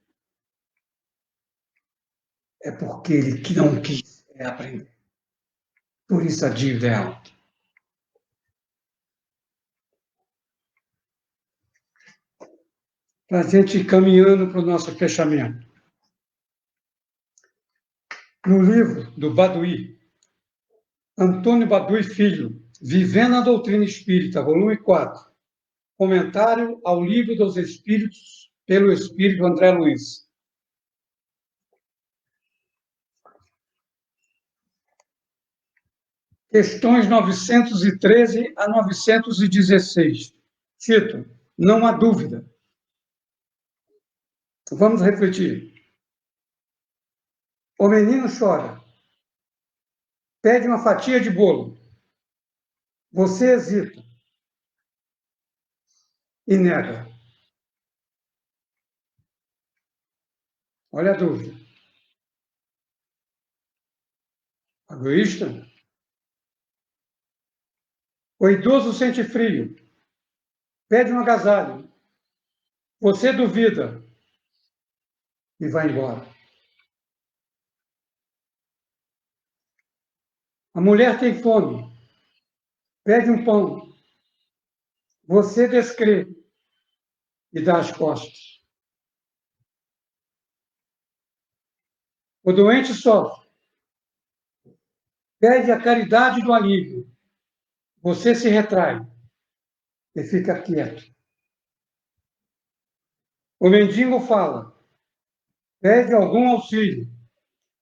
É porque ele não quis aprender. Por isso a dívida é alta. Para a gente ir caminhando para o nosso fechamento. No livro do Badawi, Antônio Badawi Filho, Vivendo a Doutrina Espírita, volume 4, comentário ao Livro dos Espíritos, pelo Espírito André Luiz. Questões 913 a 916. Título: Não há dúvida. Vamos refletir. O menino chora. Pede uma fatia de bolo. Você hesita e nega. Olha a dúvida. Egoísta? O idoso sente frio. Pede um agasalho. Você duvida e vai embora. A mulher tem fome. Pede um pão. Você descrê e dá as costas. O doente sofre. Pede a caridade do alívio. Você se retrai e fica quieto. O mendigo fala. Pede algum auxílio.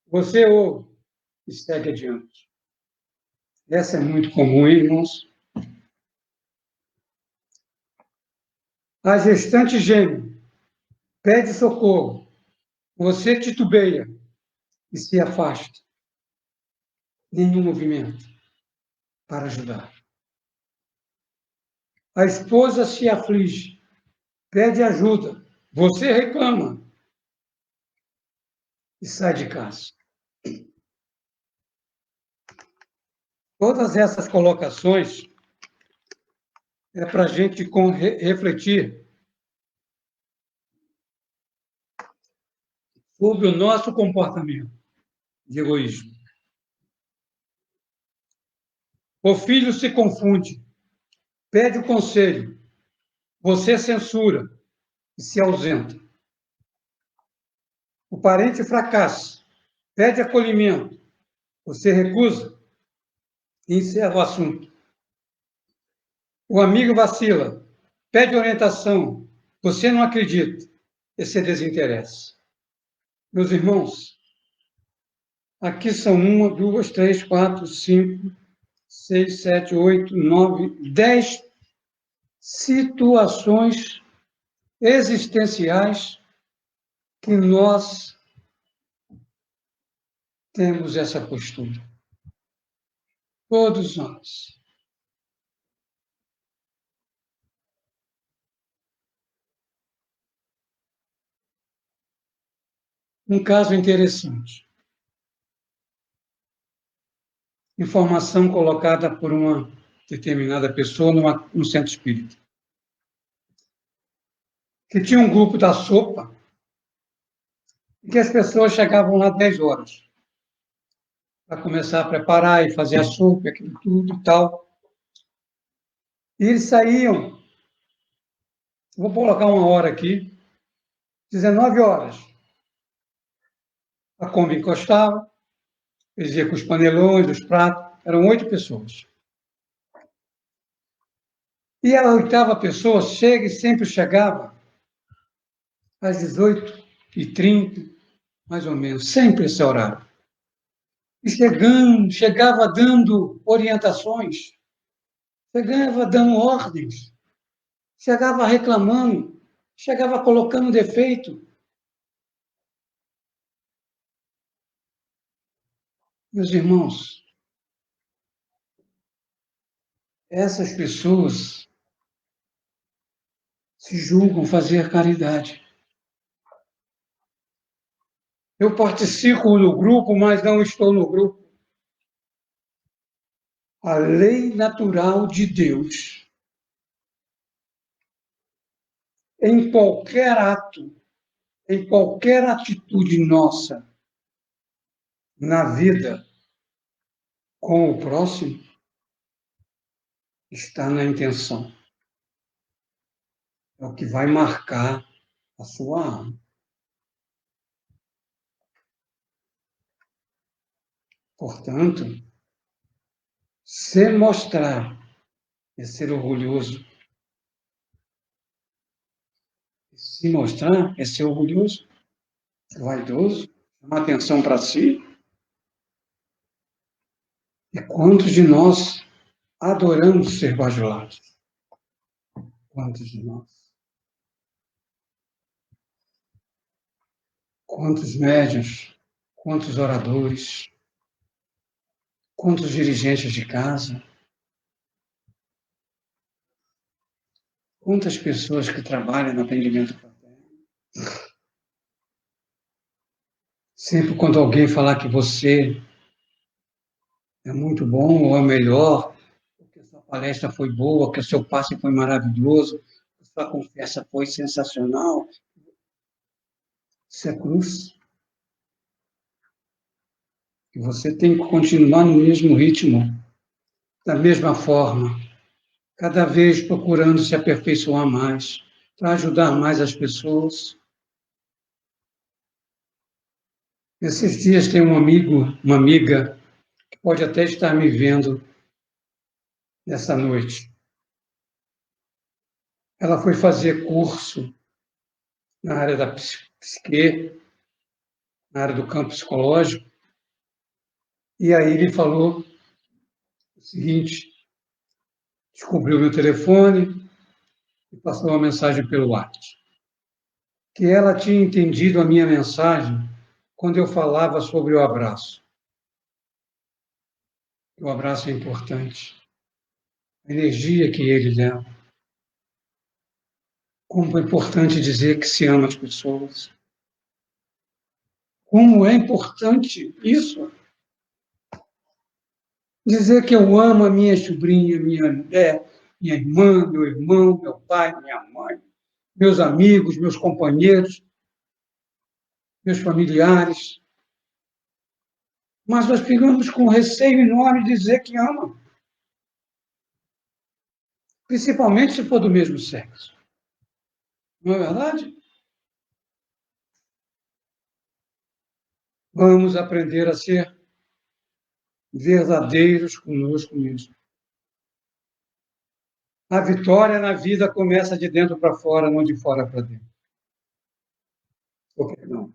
Você ouve e segue adiante. Essa é muito comum, hein, irmãos? A gestante geme. Pede socorro. Você titubeia e se afasta. Nenhum movimento para ajudar. A esposa se aflige, pede ajuda. Você reclama e sai de casa. Todas essas colocações é para a gente refletir sobre o nosso comportamento de egoísmo. O filho se confunde, pede o conselho, você censura e se ausenta. O parente fracassa, pede acolhimento, você recusa e encerra o assunto. O amigo vacila, pede orientação, você não acredita e se desinteressa. Meus irmãos, aqui são 1, 2, 3, 4, 5, 6, 7, 8, 9, 10 situações existenciais que nós temos essa postura. Todos nós. Um caso interessante. Informação colocada por uma determinada pessoa num centro espírita. Que tinha um grupo da sopa e que as pessoas chegavam lá 10 horas para começar a preparar e fazer a sopa, aquilo tudo e tal. E eles saíam, vou colocar uma hora aqui, 19 horas. A Kombi encostava, eles iam com os panelões, os pratos, eram 8 pessoas. E a 8ª pessoa chega e sempre chegava às 18h30, mais ou menos, sempre esse horário. E chegava dando orientações, chegava dando ordens, chegava reclamando, chegava colocando defeito. Meus irmãos, essas pessoas se julgam fazer caridade. Eu participo do grupo, mas não estou no grupo. A lei natural de Deus, em qualquer ato, em qualquer atitude nossa na vida com o próximo, está na intenção. É o que vai marcar a sua alma. Portanto, se mostrar é ser orgulhoso. Se mostrar é ser orgulhoso, vaidoso, chamar atenção para si. E quantos de nós adoramos ser bajulados? Quantos de nós? Quantos médiuns? Quantos oradores? Quantos dirigentes de casa? Quantas pessoas que trabalham no atendimento fraterno? Sempre quando alguém falar que você é muito bom ou é melhor, que a sua palestra foi boa, que o seu passe foi maravilhoso, que a sua conversa foi sensacional, isso é cruz. E você tem que continuar no mesmo ritmo, da mesma forma, cada vez procurando se aperfeiçoar mais, para ajudar mais as pessoas. Esses dias tem um amigo, uma amiga, que pode até estar me vendo nessa noite. Ela foi fazer curso na área da psique, na área do campo psicológico, e aí ele falou o seguinte: descobriu meu telefone e passou uma mensagem pelo WhatsApp, que ela tinha entendido a minha mensagem quando eu falava sobre o abraço. O abraço é importante, a energia que ele leva. Como é importante dizer que se ama as pessoas. Como é importante isso. Dizer que eu amo a minha sobrinha, minha mulher, minha irmã, meu irmão, meu pai, minha mãe, meus amigos, meus companheiros, meus familiares. Mas nós ficamos com receio enorme de dizer que ama, principalmente se for do mesmo sexo. Não é verdade? Vamos aprender a ser verdadeiros conosco mesmo. A vitória na vida começa de dentro para fora, não de fora para dentro. Por que não?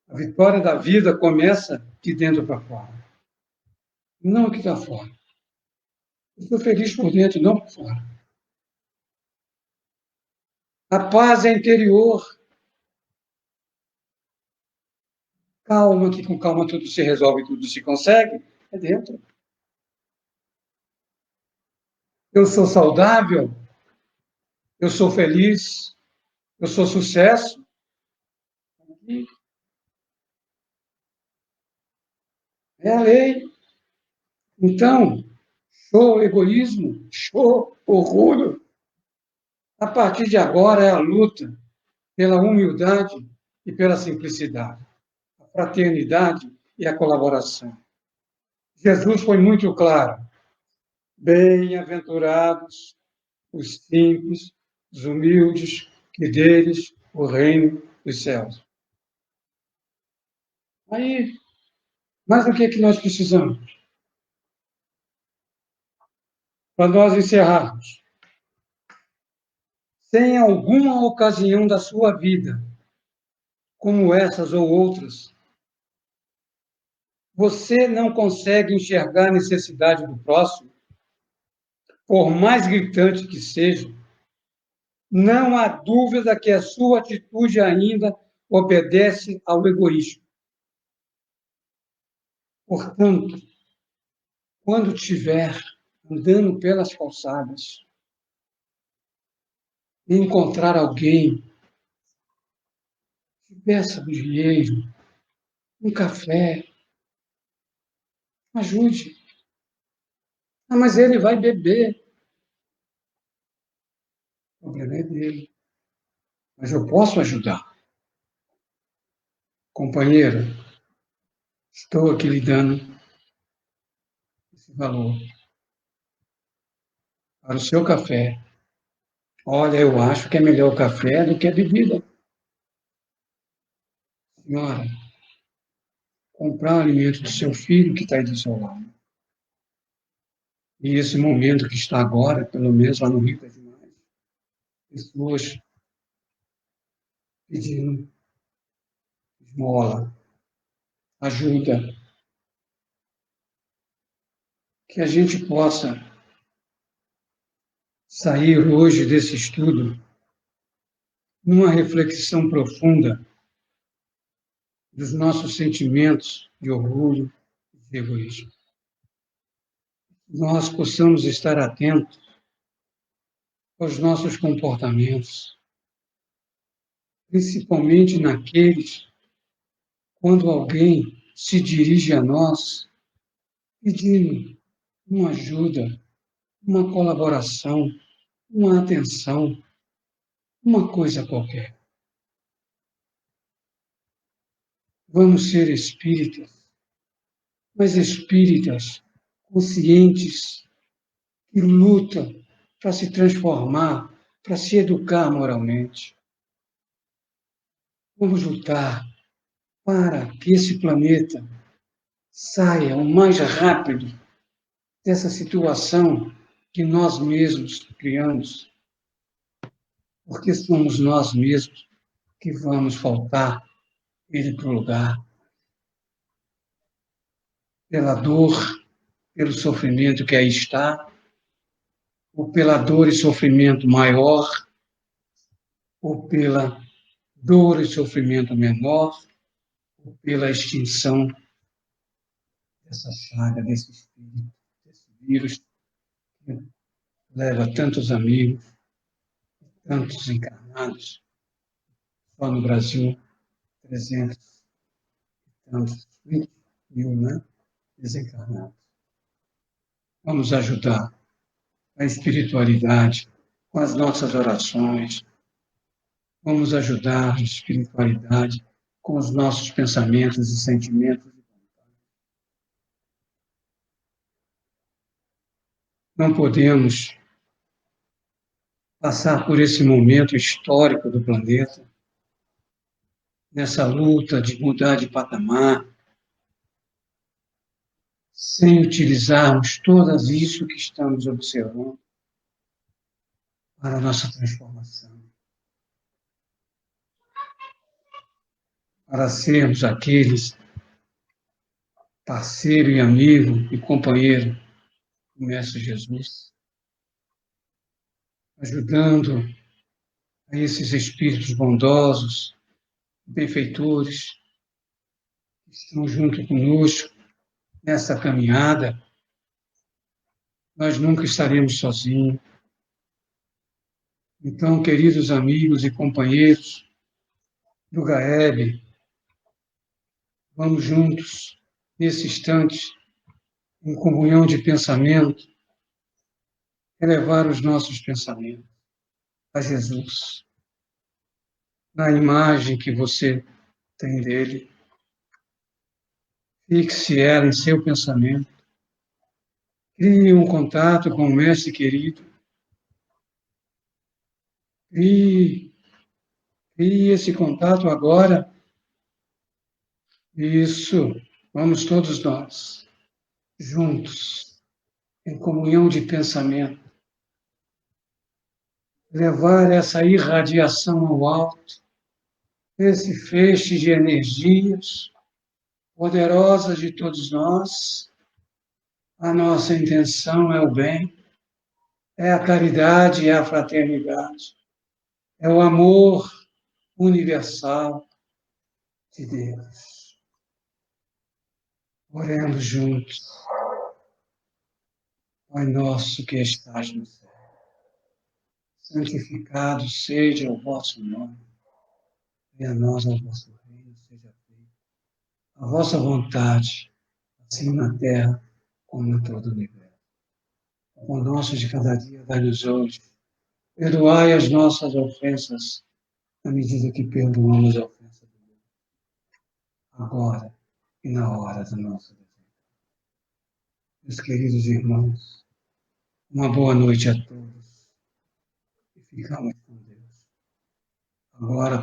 A vitória da vida começa de dentro para fora, não que está fora. Eu estou feliz por dentro, não por fora. A paz é interior. Calma, que com calma tudo se resolve, tudo se consegue. É dentro. Eu sou saudável, eu sou feliz, eu sou sucesso. É a lei. Então, show egoísmo, show orgulho. A partir de agora é a luta pela humildade e pela simplicidade, a fraternidade e a colaboração. Jesus foi muito claro. Bem-aventurados os simples, os humildes, que deles o reino dos céus. Aí, mas o que é que nós precisamos? Para nós encerrarmos. Se em alguma ocasião da sua vida, como essas ou outras, você não consegue enxergar a necessidade do próximo, por mais gritante que seja, não há dúvida que a sua atitude ainda obedece ao egoísmo. Portanto, quando estiver andando pelas calçadas e encontrar alguém, peça um dinheiro, um café, ajude. Ah, mas ele vai beber. O problema é dele. Mas eu posso ajudar. Companheiro, estou aqui lhe dando esse valor para o seu café. Olha, eu acho que é melhor o café do que a bebida. Senhora, comprar o alimento do seu filho que está aí do seu lado. E esse momento que está agora, pelo menos lá no Rio, é demais. Pessoas pedindo esmola, ajuda. Que a gente possa sair hoje desse estudo numa reflexão profunda dos nossos sentimentos de orgulho e de egoísmo. Nós possamos estar atentos aos nossos comportamentos, principalmente naqueles quando alguém se dirige a nós pedindo uma ajuda, uma colaboração, uma atenção, uma coisa qualquer. Vamos ser espíritas, mas espíritas conscientes que lutam para se transformar, para se educar moralmente. Vamos lutar para que esse planeta saia o mais rápido dessa situação que nós mesmos criamos, porque somos nós mesmos que vamos faltar ele para o lugar, pela dor, pelo sofrimento que aí está, ou pela dor e sofrimento maior, ou pela dor e sofrimento menor, ou pela extinção dessa chaga, desse espírito, desse vírus que leva tantos amigos, tantos encarnados, só no Brasil, 300 e 20 mil, né? Desencarnados. Vamos ajudar a espiritualidade com as nossas orações. Vamos ajudar a espiritualidade com os nossos pensamentos e sentimentos. Não podemos passar por esse momento histórico do planeta, nessa luta de mudar de patamar, sem utilizarmos tudo isso que estamos observando para a nossa transformação, para sermos aqueles parceiro e amigo e companheiro do Mestre Jesus, ajudando a esses espíritos bondosos, benfeitores, que estão junto conosco nessa caminhada. Nós nunca estaremos sozinhos. Então, queridos amigos e companheiros do GAEB, vamos juntos, nesse instante, em comunhão de pensamento, elevar os nossos pensamentos a Jesus, na imagem que você tem dele. Fixe ela em seu pensamento. Crie um contato com o Mestre querido. Crie esse contato agora. Isso. Vamos todos nós, juntos, em comunhão de pensamento, levar essa irradiação ao alto, esse feixe de energias poderosas de todos nós. A nossa intenção é o bem, é a caridade, é a fraternidade, é o amor universal de Deus. Oremos juntos. Pai nosso que estás no céu, santificado seja o vosso nome. Venha a nós o vosso reino, seja feita a vossa vontade, assim na terra como em todo o universo. O pão nosso de cada dia dai-nos hoje. Perdoai as nossas ofensas, na medida que perdoamos a ofensa do outro, agora e na hora da nossa desventura. Meus queridos irmãos, uma boa noite a todos e ficamos com Deus. Agora